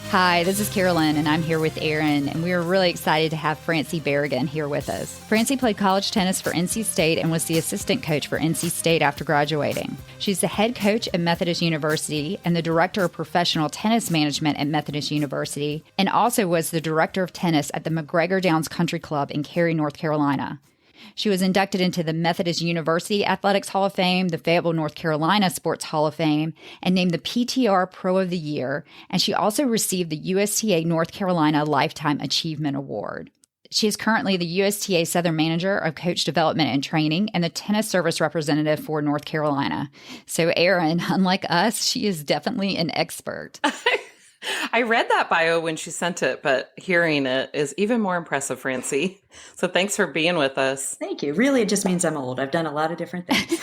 Hi, this is Carolyn, and I'm here with Aaron, and we are really excited to have Francie Barragan here with us. Francie played college tennis for NC State and was the assistant coach for NC State after graduating. She's the head coach at Methodist University and the director of professional tennis management at Methodist University, and also was the director of tennis at the MacGregor Downs Country Club in Cary, North Carolina. She was inducted into the Methodist University Athletics Hall of Fame, the Fayetteville, North Carolina Sports Hall of Fame, and named the PTR Pro of the Year, and she also received the USTA North Carolina Lifetime Achievement Award. She is currently the USTA Southern Manager of Coach Development and Training and the Tennis Service Representative for North Carolina. So, Erin, unlike us, she is definitely an expert. I read that bio when she sent it, but hearing it is even more impressive, Francie. So thanks for being with us. Thank you. Really, it just means I'm old. I've done a lot of different things.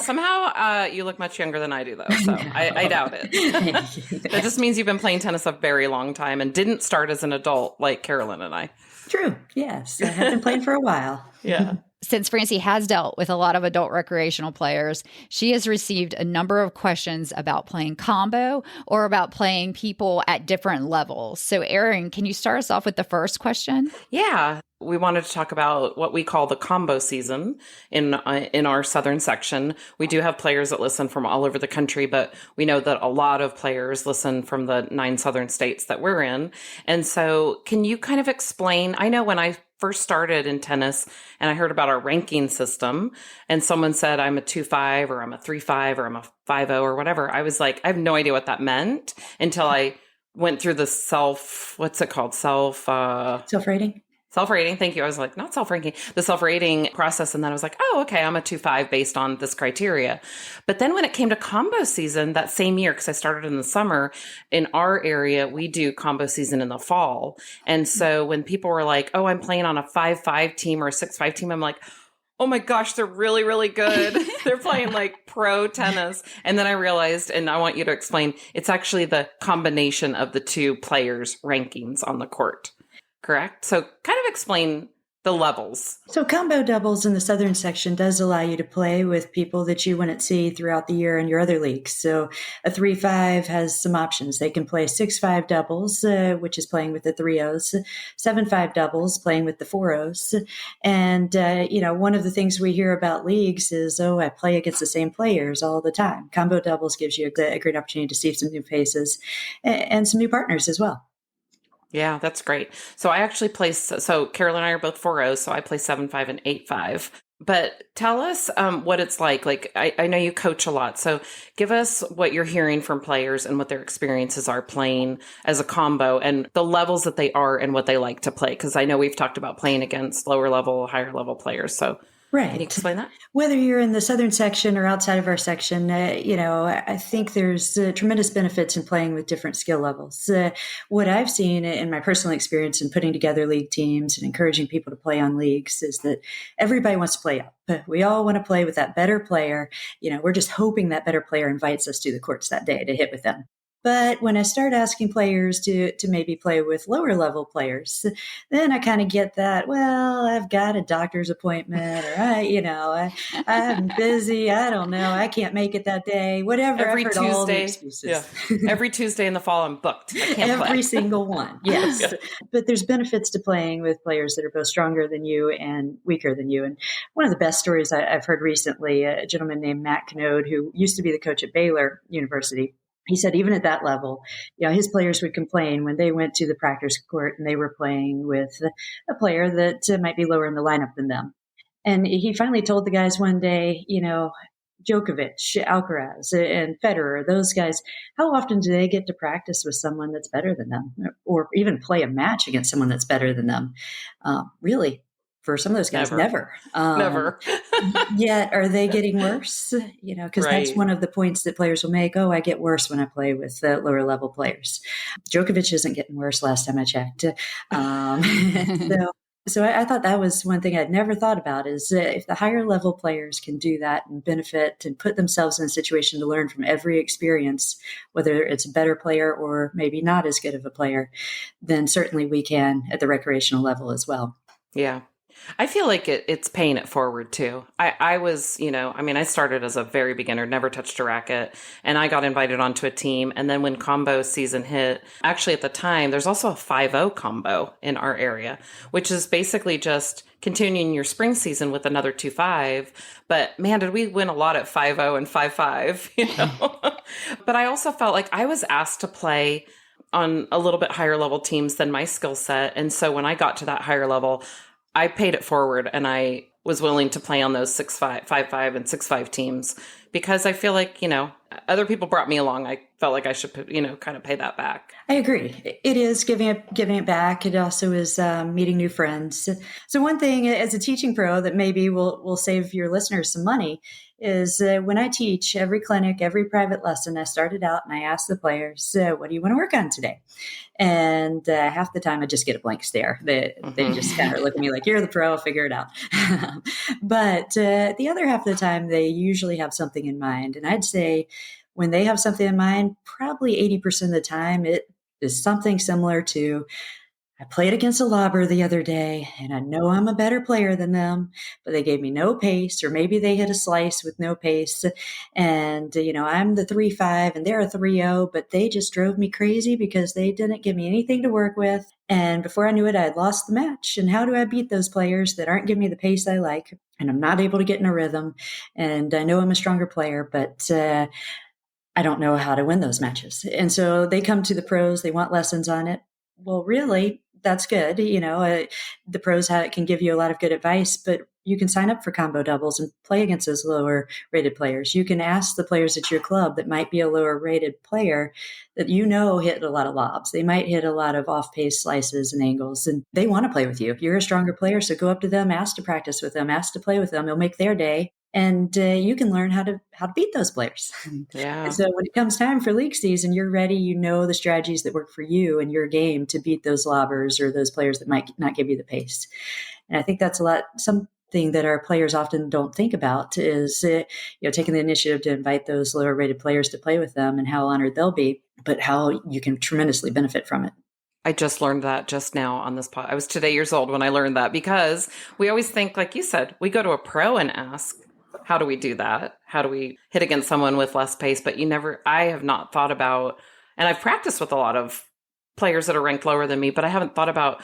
Somehow you look much younger than I do, though, so I doubt it. It just means you've been playing tennis a very long time and didn't start as an adult like Carolyn and I. True. Yes. I have been playing for a while. Yeah. Since Francie has dealt with a lot of adult recreational players, she has received a number of questions about playing combo or about playing people at different levels. So, Erin, can you start us off with the first question? Yeah. We wanted to talk about what we call the combo season in our southern section. We do have players that listen from all over the country, but we know that a lot of players listen from the 9 southern states that we're in. And so can you kind of explain? I know when I first started in tennis and I heard about our ranking system and someone said I'm a 2-5 or I'm a 3-5 or I'm a 5-0 or whatever, I was like, I have no idea what that meant until I went through the self-rating. Self-rating. Thank you. I was like, not self-ranking, the self-rating process. And then I was like, oh, okay, I'm a 2-5 based on this criteria. But then when it came to combo season that same year, because I started in the summer, in our area, we do combo season in the fall. And so when people were like, oh, I'm playing on a 5-5 team or a 6-5 team, I'm like, oh my gosh, they're really, really good. They're playing like pro tennis. And then I realized, and I want you to explain, it's actually the combination of the two players' rankings on the court. Correct? So kind of explain the levels. So combo doubles in the southern section does allow you to play with people that you wouldn't see throughout the year in your other leagues. So a 3-5 has some options. They can play 6-5 doubles, which is playing with the 3-0s, 7-5 doubles, playing with the 4-0s. And, one of the things we hear about leagues is, oh, I play against the same players all the time. Combo doubles gives you a great opportunity to see some new faces and some new partners as well. Yeah, that's great. So I actually play, so Carol and I are both 4-0, so I play 7-5 and 8-5. But tell us what it's like. Like, I know you coach a lot, so give us what you're hearing from players and what their experiences are playing as a combo and the levels that they are and what they like to play. Because I know we've talked about playing against lower level, higher level players. So right. Can you explain that? Whether you're in the southern section or outside of our section, I think there's tremendous benefits in playing with different skill levels. What I've seen in my personal experience in putting together league teams and encouraging people to play on leagues is that everybody wants to play up. We all want to play with that better player. We're just hoping that better player invites us to the courts that day to hit with them. But when I start asking players to maybe play with lower level players, then I kind of get that, well, I've got a doctor's appointment or I'm busy. I don't know. I can't make it that day. Whatever. Every Tuesday. All the excuses. Yeah. Every Tuesday in the fall, I'm booked. I can't play. Every single one. Yes. Yeah. But there's benefits to playing with players that are both stronger than you and weaker than you. And one of the best stories I've heard recently, a gentleman named Matt Knode, who used to be the coach at Baylor University, he said even at that level, his players would complain when they went to the practice court and they were playing with a player that might be lower in the lineup than them. And he finally told the guys one day, Djokovic, Alcaraz, and Federer, those guys, how often do they get to practice with someone that's better than them or even play a match against someone that's better than them? Really? For some of those guys, never. Never. Yet, are they getting worse? Because That's one of the points that players will make. Oh, I get worse when I play with lower level players. Djokovic isn't getting worse last time I checked. So I thought that was one thing I'd never thought about is if the higher level players can do that and benefit and put themselves in a situation to learn from every experience, whether it's a better player or maybe not as good of a player, then certainly we can at the recreational level as well. Yeah. I feel like it's paying it forward too. I was, I started as a very beginner, never touched a racket, and I got invited onto a team. And then when combo season hit, actually at the time, there's also a 5-0 combo in our area, which is basically just continuing your spring season with another 2-5. But man, did we win a lot at 5-0 and 5-5, But I also felt like I was asked to play on a little bit higher level teams than my skill set. And so when I got to that higher level, I paid it forward and I was willing to play on those 6-5, 5-5 and 6-5 teams because I feel like, other people brought me along. I felt like I should, kind of pay that back. I agree. It is giving it back. It also is meeting new friends. So one thing as a teaching pro that maybe will save your listeners some money is when I teach every clinic, every private lesson, I started out and I asked the players, what do you want to work on today? And half the time I just get a blank stare. They just kind of look at me like, you're the pro, figure it out. But the other half of the time, they usually have something in mind. And I'd say when they have something in mind, probably 80% of the time, it is something similar to, I played against a lobber the other day, and I know I'm a better player than them, but they gave me no pace, or maybe they hit a slice with no pace. And, I'm the 3-5 and they're a 3-0, but they just drove me crazy because they didn't give me anything to work with. And before I knew it, I had lost the match. And how do I beat those players that aren't giving me the pace I like? And I'm not able to get in a rhythm. And I know I'm a stronger player, but I don't know how to win those matches. And so they come to the pros, they want lessons on it. Well, really, that's good. The pros can give you a lot of good advice, but you can sign up for combo doubles and play against those lower rated players. You can ask the players at your club that might be a lower rated player that hit a lot of lobs. They might hit a lot of off pace slices and angles, and they want to play with you. You're a stronger player, so go up to them, ask to practice with them, ask to play with them. It'll make their day. And you can learn how to beat those players. Yeah. So when it comes time for league season, you're ready. The strategies that work for you and your game to beat those lobbers or those players that might not give you the pace. And I think that's something that our players often don't think about is taking the initiative to invite those lower rated players to play with them and how honored they'll be, but how you can tremendously benefit from it. I just learned that just now on this pod. I was today years old when I learned that because we always think, like you said, we go to a pro and ask, how do we do that? How do we hit against someone with less pace? But I have not thought about, and I've practiced with a lot of players that are ranked lower than me, but I haven't thought about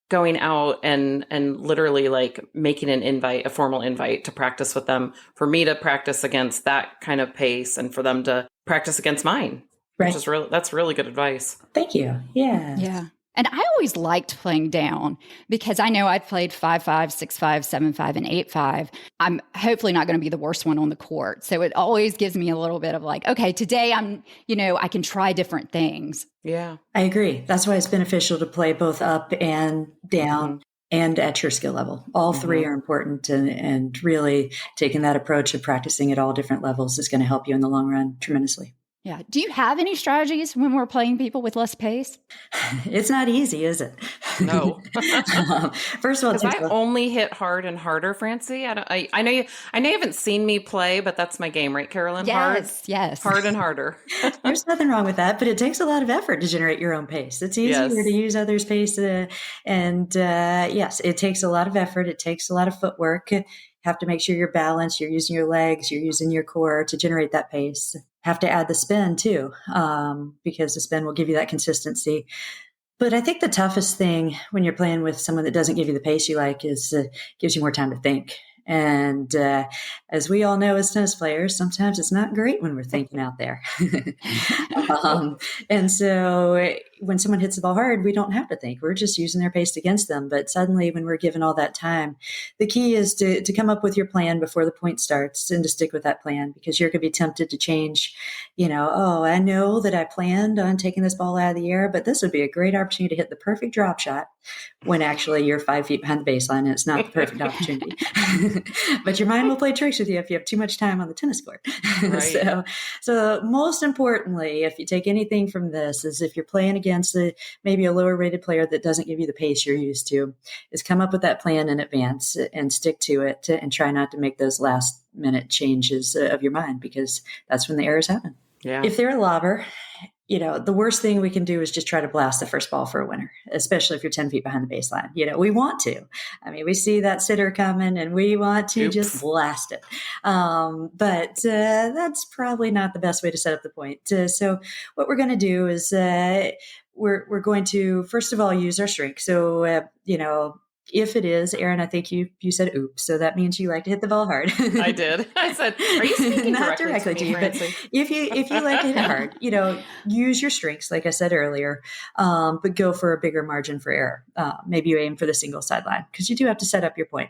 going out and literally like making a formal invite to practice with them, for me to practice against that kind of pace and for them to practice against mine, right. That's really good advice. Thank you. Yeah. Yeah. And I always liked playing down because I know I've played 5-5, 6-5, 7-5, and 8-5. I'm hopefully not going to be the worst one on the court. So it always gives me a little bit of like, okay, today I can try different things. Yeah. I agree. That's why it's beneficial to play both up and down and at your skill level. All three are important, and really taking that approach of practicing at all different levels is going to help you in the long run tremendously. Yeah. Do you have any strategies when we're playing people with less pace? It's not easy, is it? No. First of all, I only hit hard and harder, Francie. I know you haven't seen me play, but that's my game, right, Carolyn? Yes. Hard and harder. There's nothing wrong with that, but it takes a lot of effort to generate your own pace. It's easier to use others' pace, yes, it takes a lot of effort. It takes a lot of footwork. You have to make sure you're balanced. You're using your legs. You're using your core to generate that pace. Have to add the spin too, because the spin will give you that consistency. But I think the toughest thing when you're playing with someone that doesn't give you the pace you like is gives you more time to think. And as we all know as tennis players, sometimes it's not great when we're thinking out there. And so when someone hits the ball hard, we don't have to think. We're just using their pace against them. But suddenly when we're given all that time, the key is to come up with your plan before the point starts and to stick with that plan, because you're going to be tempted to change. I know that I planned on taking this ball out of the air, but this would be a great opportunity to hit the perfect drop shot, when actually you're 5 feet behind the baseline and it's not the perfect opportunity. But your mind will play tricks with you if you have too much time on the tennis court. Right. So most importantly, if you take anything from this, is if you're playing against maybe a lower rated player that doesn't give you the pace you're used to, is come up with that plan in advance and stick to it, and try not to make those last minute changes of your mind, because that's when the errors happen. Yeah. If they're a lobber, the worst thing we can do is just try to blast the first ball for a winner, especially if you're 10 feet behind the baseline. We want to. I mean, we see that sitter coming and we want to just blast it. But that's probably not the best way to set up the point. So what we're going to do is we're going to, first of all, use our strength. So, if it is, Erin, I think you said oops, so that means you like to hit the ball hard. I did. I said, are you speaking not directly to you, but if you like to hit it hard, use your strengths, like I said earlier, but go for a bigger margin for error. Maybe you aim for the single sideline because you do have to set up your point.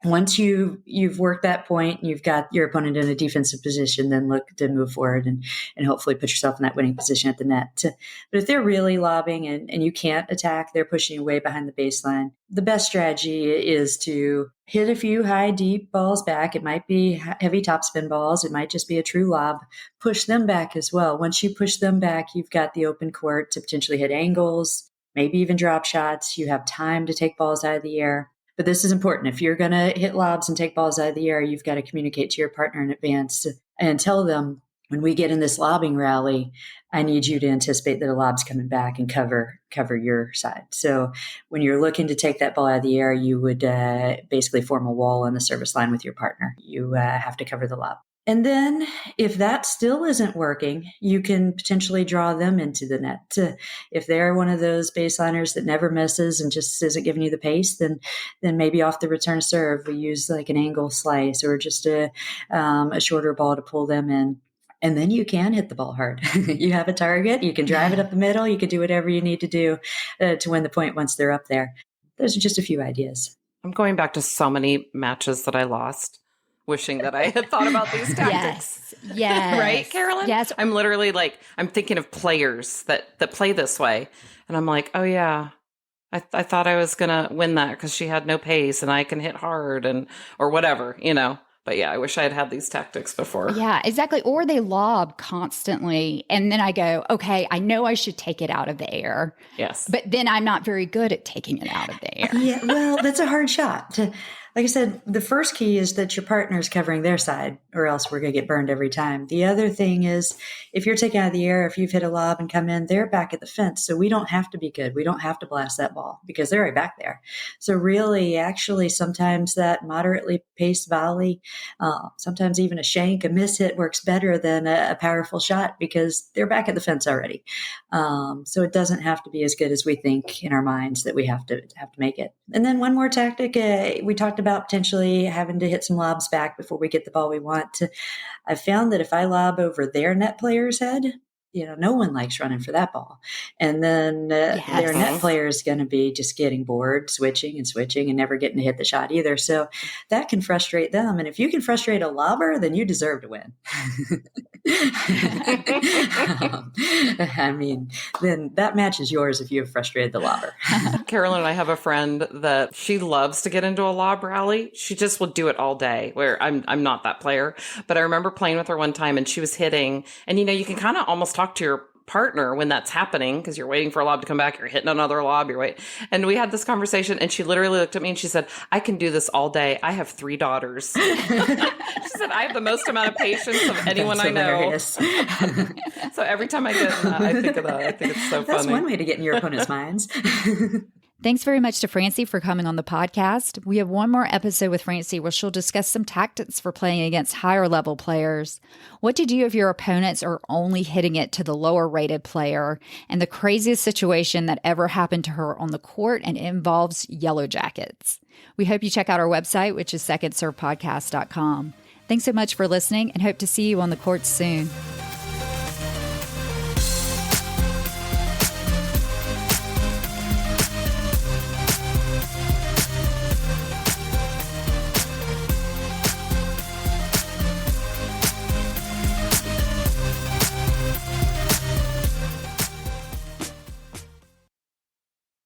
Once you've worked that point, you've got your opponent in a defensive position, then look to move forward and hopefully put yourself in that winning position at the net. But if they're really lobbing and you can't attack, they're pushing you way behind the baseline, the best strategy is to hit a few high, deep balls back. It might be heavy topspin balls. It might just be a true lob. Push them back as well. Once you push them back, you've got the open court to potentially hit angles, maybe even drop shots. You have time to take balls out of the air. But this is important. If you're going to hit lobs and take balls out of the air, you've got to communicate to your partner in advance and tell them, when we get in this lobbing rally, I need you to anticipate that a lob's coming back and cover your side. So when you're looking to take that ball out of the air, you would basically form a wall on the service line with your partner. You have to cover the lob. And then if that still isn't working, you can potentially draw them into the net. If they're one of those baseliners that never misses and just isn't giving you the pace, then maybe off the return serve, we use like an angle slice or just a shorter ball to pull them in. And then you can hit the ball hard. You have a target. You can drive it up the middle. You can do whatever you need to do to win the point once they're up there. Those are just a few ideas. I'm going back to so many matches that I lost, wishing that I had thought about these tactics. Yes. Right, Carolyn? Yes. I'm literally like, I'm thinking of players that play this way. And I'm like, oh yeah, I thought I was going to win that because she had no pace and I can hit hard or whatever, But yeah, I wish I had these tactics before. Yeah, exactly. Or they lob constantly. And then I go, okay, I know I should take it out of the air. Yes. But then I'm not very good at taking it out of the air. Yeah, well, that's a hard shot. Like I said, the first key is that your partner's covering their side, or else we're going to get burned every time. The other thing is, if you're taking out of the air, if you've hit a lob and come in, they're back at the fence. So we don't have to be good. We don't have to blast that ball because they're right back there. So really, actually, sometimes that moderately paced volley, sometimes even a shank, a miss hit works better than a powerful shot because they're back at the fence already. So it doesn't have to be as good as we think in our minds that we have to make it. And then one more tactic, we talked about potentially having to hit some lobs back before we get the ball we want. I've found that if I lob over their net player's head, no one likes running for that ball. And then their net player is going to be just getting bored, switching and never getting to hit the shot either. So that can frustrate them. And if you can frustrate a lobber, then you deserve to win. Then that match is yours if you have frustrated the lobber. Carolyn and I have a friend that she loves to get into a lob rally. She just will do it all day, where I'm not that player. But I remember playing with her one time and she was hitting, and you can kind of almost talk to your partner when that's happening because you're waiting for a lob to come back, you're hitting another lob, you're waiting. And we had this conversation and she literally looked at me and she said, I can do this all day. I have 3 daughters. She said, I have the most amount of patience of anyone I know. So every time I get in that, I think of that. I think it's so funny. That's one way to get in your opponent's minds. Thanks very much to Francie for coming on the podcast. We have one more episode with Francie where she'll discuss some tactics for playing against higher level players, what to do if your opponents are only hitting it to the lower rated player, and the craziest situation that ever happened to her on the court and involves Yellow Jackets. We hope you check out our website, which is secondservepodcast.com. Thanks so much for listening and hope to see you on the court soon.